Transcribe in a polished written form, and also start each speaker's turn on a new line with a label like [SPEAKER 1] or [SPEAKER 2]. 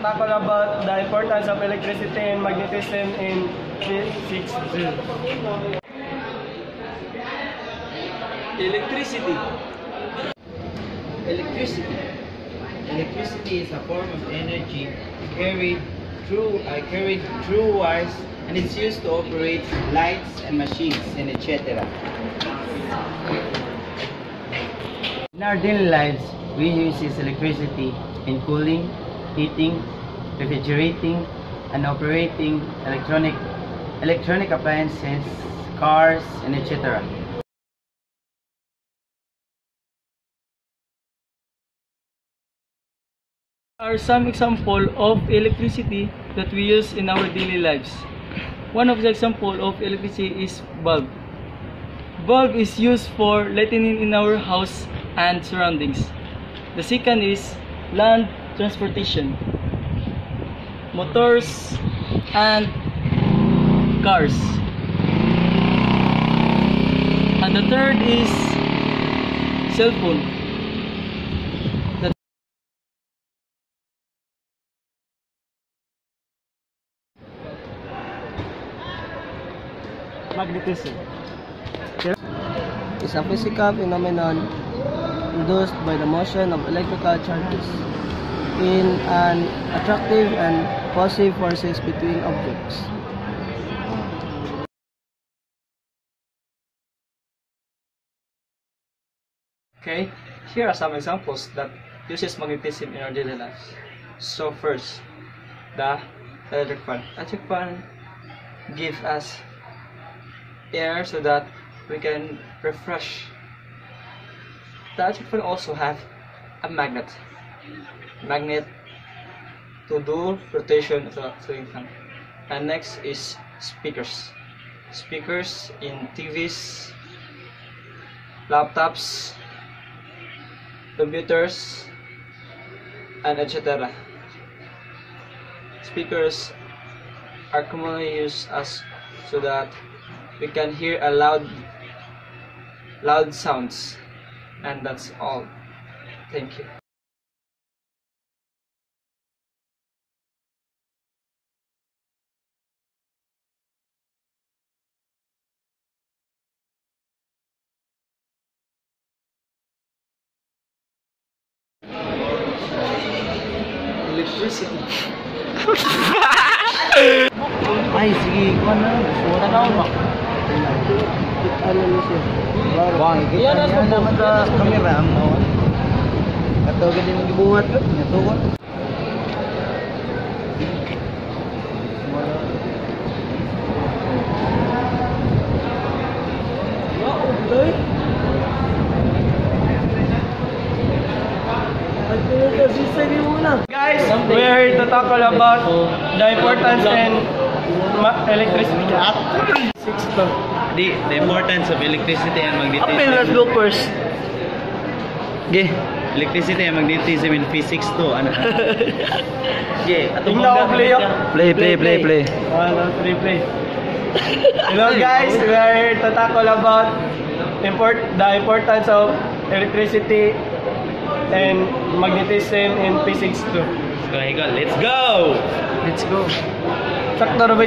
[SPEAKER 1] tackle about the importance of electricity and magnetism in physics 2.
[SPEAKER 2] Electricity.
[SPEAKER 3] Electricity is a form of energy carried through wires, and it's used to operate lights and machines and etc. In our daily lives, we use this electricity in cooling, heating, refrigerating, and operating electronic appliances, cars, and etc.
[SPEAKER 4] Are some examples of electricity that we use in our daily lives. One of the examples of electricity is bulb. Bulb is used for lighting in our house and surroundings. The second is land transportation, motors and cars. And the third is cell phone.
[SPEAKER 1] Magnetism is a physical phenomenon induced by the motion of electrical charges in an attractive and repulsive forces between objects.
[SPEAKER 4] Okay, here are some examples that uses magnetism in our daily lives. So first, the electric fan. Electric fan gives us air so that we can refresh. The electric fan also have a magnet to do rotation of the ceiling fan. And next is speakers in TVs, laptops, computers, and etc. Speakers are commonly used as so that we can hear a loud sounds, and that's all. Thank you. Electricity.
[SPEAKER 3] Ay, sige, ikaw na. Suwata na ako.
[SPEAKER 1] Ano niyo siya?
[SPEAKER 3] Bang, kita niya naman sa kamera. Katawag din yung gibuhat. Natugon.
[SPEAKER 1] Guys, we are here to talk about the importance and electricity.
[SPEAKER 3] The importance of electricity and magnetism.
[SPEAKER 1] Let's go first.
[SPEAKER 3] Okay. Electricity and magnetism in physics 2. Ano? Okay.
[SPEAKER 1] Tingnan ko play up.
[SPEAKER 3] Play.
[SPEAKER 1] 1, 2, 3, play. Hello guys, we are here to talk about the importance of electricity and magnetism in physics 2.
[SPEAKER 3] Let's go!
[SPEAKER 1] Let's go. Sakto na ba?